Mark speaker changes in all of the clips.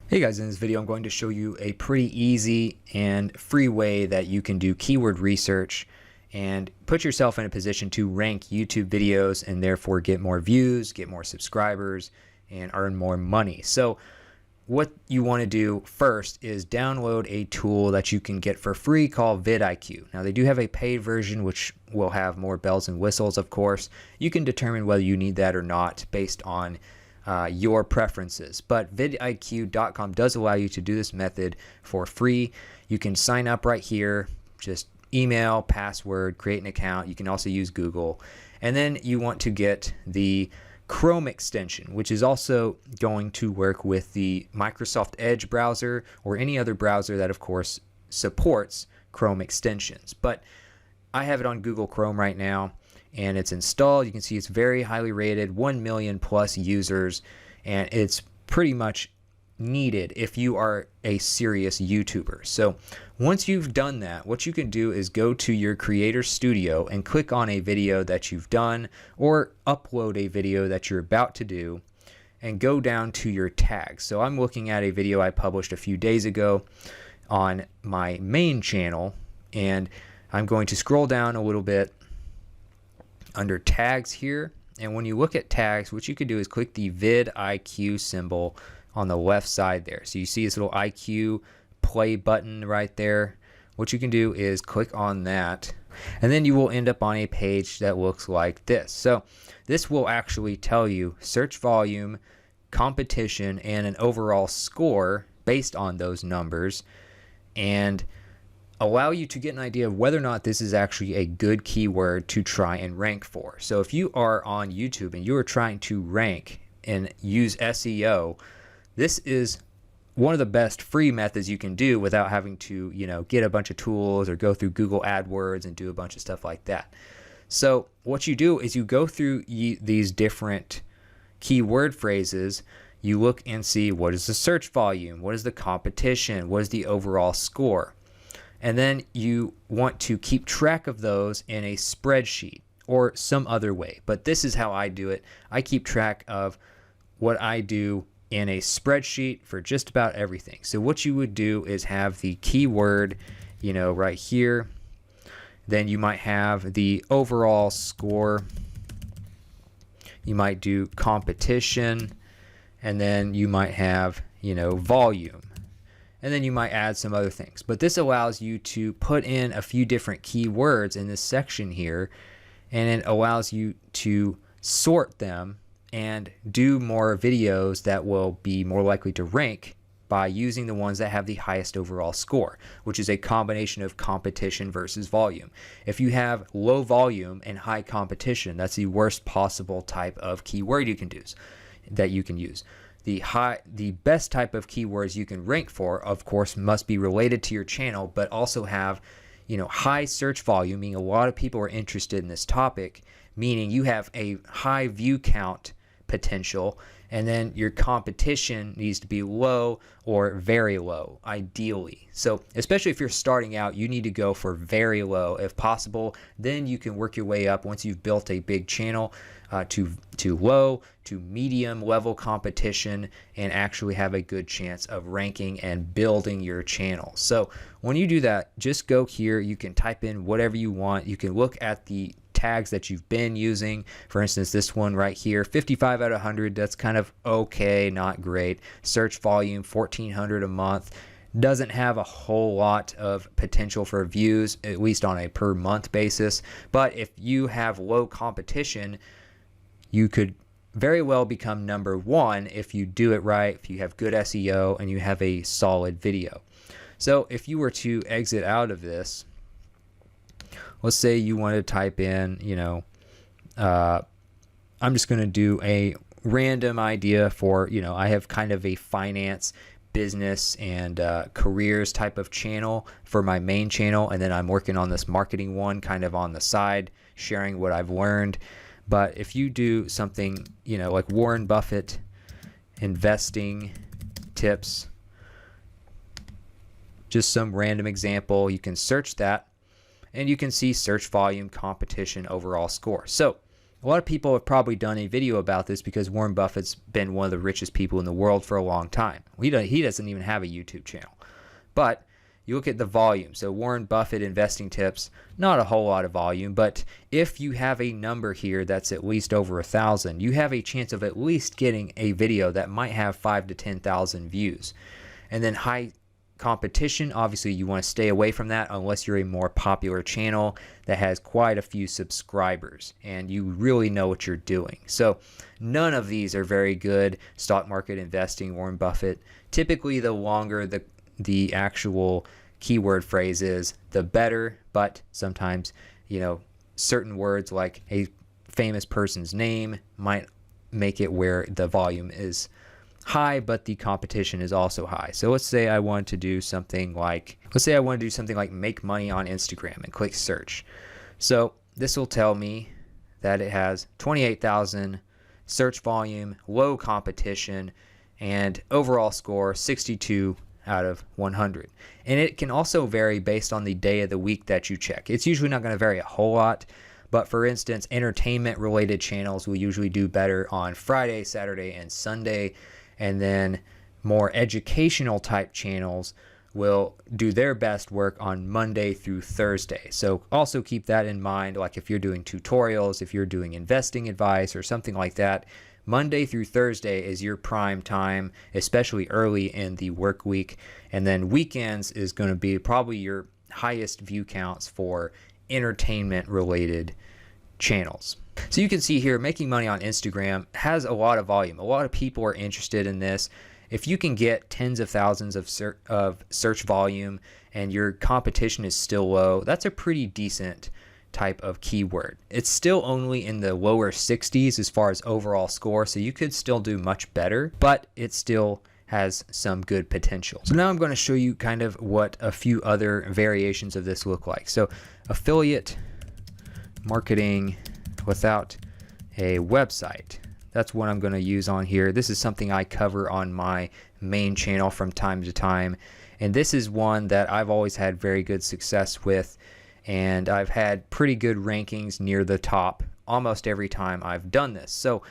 Speaker 1: Hey guys, in this video I'm going to show you a pretty easy and free way that you can do keyword research and put yourself in a position to rank YouTube videos and therefore get more views, get more subscribers, and earn more money. So what you want to do first is download a tool that you can get for free called vidIQ. Now they do have a paid version which will have more bells and whistles, of course. You can determine whether you need that or not based on your preferences, but vidIQ.com does allow you to do this method for free. You can sign up right here, just email, password, create an account. You can also use Google, and then you want to get the Chrome extension, which is also going to work with the Microsoft Edge browser or any other browser that of course supports Chrome extensions. But I have it on Google Chrome right now, and it's installed. You can see it's very highly rated, 1 million plus users, and it's pretty much needed if you are a serious YouTuber. So once you've done that, what you can do is go to your Creator Studio and click on a video that you've done or upload a video that you're about to do and go down to your tags. So I'm looking at a video I published a few days ago on my main channel, and I'm going to scroll down a little bit under tags here, and when you look at tags, what you can do is click the vidIQ symbol on the left side there. So you see this little IQ play button right there. What you can do is click on that, and then you will end up on a page that looks like this. So this will actually tell you search volume, competition, and an overall score based on those numbers, and allow you to get an idea of whether or not this is actually a good keyword to try and rank for. So if you are on YouTube and you are trying to rank and use SEO, this is one of the best free methods you can do without having to, get a bunch of tools or go through Google AdWords and do a bunch of stuff like that. So what you do is you go through these different keyword phrases. You look and see what is the search volume, what is the competition, what is the overall score. And then you want to keep track of those in a spreadsheet or some other way. But this is how I do it. I keep track of what I do in a spreadsheet for just about everything. So what you would do is have the keyword, right here. Then you might have the overall score. You might do competition, and then you might have, volume. And then you might add some other things. But this allows you to put in a few different keywords in this section here, and it allows you to sort them and do more videos that will be more likely to rank by using the ones that have the highest overall score, which is a combination of competition versus volume. If you have low volume and high competition, that's the worst possible type of keyword you can use. The best type of keywords you can rank for, of course, must be related to your channel, but also have, high search volume, meaning a lot of people are interested in this topic, meaning you have a high view count potential, and then your competition needs to be low or very low, ideally. So especially if you're starting out, you need to go for very low if possible. Then you can work your way up once you've built a big channel to low to medium level competition, and actually have a good chance of ranking and building your channel. So when you do that, just go here. You can type in whatever you want. You can look at the tags that you've been using. For instance, this one right here, 55 out of 100. That's kind of okay, not great. Search volume 1,400 a month. Doesn't have a whole lot of potential for views, at least on a per month basis. But if you have low competition, you could very well become number one if you do it right, if you have good SEO and you have a solid video. So if you were to exit out of this, let's say you want to type in, I'm just going to do a random idea for, I have kind of a finance, business, and careers type of channel for my main channel. And then I'm working on this marketing one kind of on the side, sharing what I've learned. But if you do something, like Warren Buffett investing tips, just some random example, you can search that, and you can see search volume, competition, overall score. So A lot of people have probably done a video about this because Warren Buffett's been one of the richest people in the world for a long time. He doesn't even have a YouTube channel. But you look at the volume. So Warren Buffett investing tips, not a whole lot of volume, but if you have a number here that's at least over 1,000, you have a chance of at least getting a video that might have 5 to 10,000 views. And then high competition, obviously you want to stay away from that unless you're a more popular channel that has quite a few subscribers and you really know what you're doing. So none of these are very good stock market investing, Warren Buffett. Typically the longer the actual keyword phrase is, the better, but sometimes, you know, certain words like a famous person's name might make it where the volume is high, but the competition is also high. So let's say I want to do something like, make money on Instagram and click search. So this will tell me that it has 28,000 search volume, low competition, and overall score 62 out of 100. And it can also vary based on the day of the week that you check. It's usually not going to vary a whole lot, but for instance, entertainment related channels will usually do better on Friday, Saturday, and Sunday. And then more educational type channels will do their best work on Monday through Thursday. So also keep that in mind, like if you're doing tutorials, if you're doing investing advice or something like that, Monday through Thursday is your prime time, especially early in the work week. And then weekends is going to be probably your highest view counts for entertainment related channels. So you can see here, making money on Instagram has a lot of volume. A lot of people are interested in this. If you can get tens of thousands of search volume and your competition is still low, that's a pretty decent type of keyword. It's still only in the lower 60s as far as overall score, so you could still do much better, but it still has some good potential. So now I'm going to show you kind of what a few other variations of this look like. So affiliate marketing without a website. That's what I'm going to use on here. This is something I cover on my main channel from time to time. And this is one that I've always had very good success with. And I've had pretty good rankings near the top almost every time I've done this. So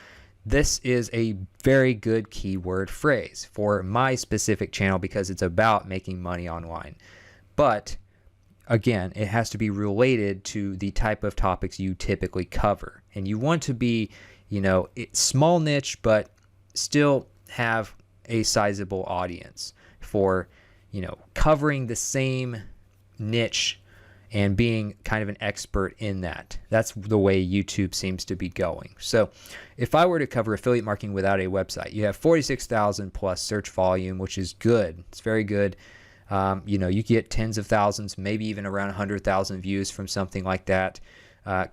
Speaker 1: this is a very good keyword phrase for my specific channel because it's about making money online. But again, it has to be related to the type of topics you typically cover. And you want to be, you know, small niche, but still have a sizable audience for, you know, covering the same niche and being kind of an expert in that. That's the way YouTube seems to be going. So if I were to cover affiliate marketing without a website, you have 46,000 plus search volume, which is good. It's very good. You know, you get tens of thousands, maybe even around 100,000 views from something like that.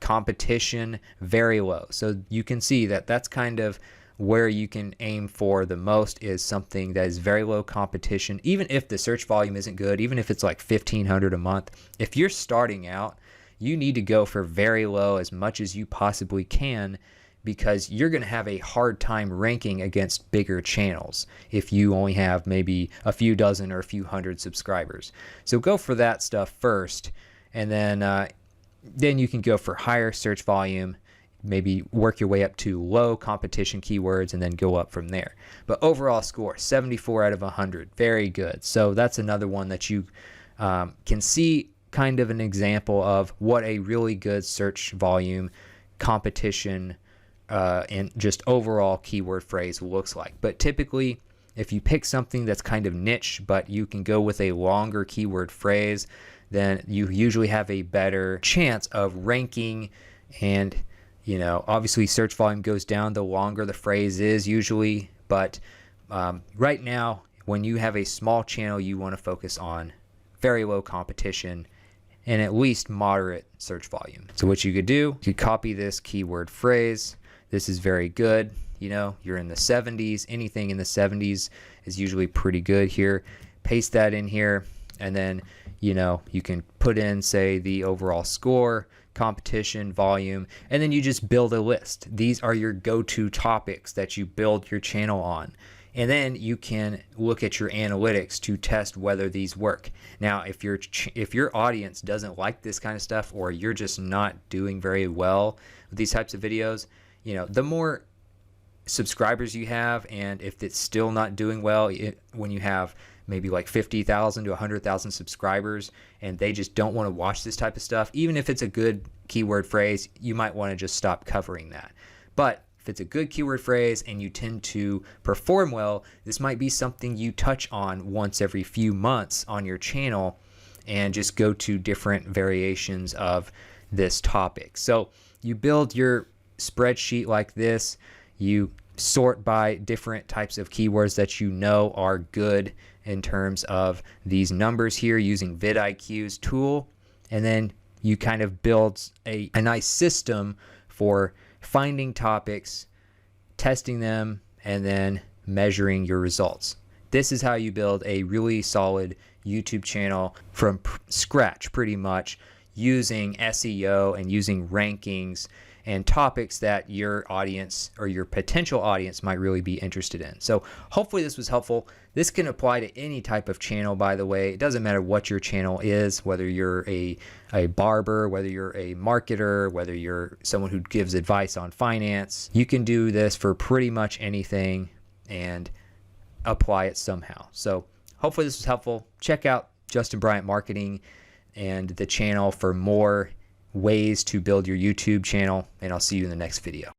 Speaker 1: Competition, very low. So you can see that that's kind of where you can aim for the most, is something that is very low competition. Even if the search volume isn't good, even if it's like 1,500 a month, if you're starting out, you need to go for very low as much as you possibly can, because you're going to have a hard time ranking against bigger channels if you only have maybe a few dozen or a few hundred subscribers. So go for that stuff first, and then you can go for higher search volume, maybe work your way up to low competition keywords and then go up from there. But overall score, 74 out of 100, very good. So that's another one that you can see kind of an example of what a really good search volume, competition, and just overall keyword phrase looks like. But typically, if you pick something that's kind of niche, but you can go with a longer keyword phrase, then you usually have a better chance of ranking. And, you know, obviously search volume goes down the longer the phrase is usually. But right now, when you have a small channel, you want to focus on very low competition and at least moderate search volume. So what you could do, you could copy this keyword phrase. This is very good. You know, you're in the 70s. Anything in the 70s is usually pretty good here. Paste that in here, and then, you know, you can put in, say, the overall score, competition, volume, and then you just build a list. These are your go-to topics that you build your channel on. And then you can look at your analytics to test whether these work. Now, if your audience doesn't like this kind of stuff, or you're just not doing very well with these types of videos, the more subscribers you have, and if it's still not doing well, when you have maybe like 50,000 to 100,000 subscribers and they just don't want to watch this type of stuff, even if it's a good keyword phrase, you might want to just stop covering that. But if it's a good keyword phrase and you tend to perform well, this might be something you touch on once every few months on your channel and just go to different variations of this topic. So you build your spreadsheet like this. You sort by different types of keywords that you know are good in terms of these numbers here using vidIQ's tool. And then you kind of build a nice system for finding topics, testing them, and then measuring your results. This is how you build a really solid YouTube channel from scratch, pretty much, using SEO and using rankings and topics that your audience or your potential audience might really be interested in. So hopefully this was helpful. This can apply to any type of channel, by the way. It doesn't matter what your channel is, whether you're a barber, whether you're a marketer, whether you're someone who gives advice on finance. You can do this for pretty much anything and apply it somehow. So hopefully this was helpful. Check out Justin Bryant Marketing and the channel for more ways to build your YouTube channel, and I'll see you in the next video.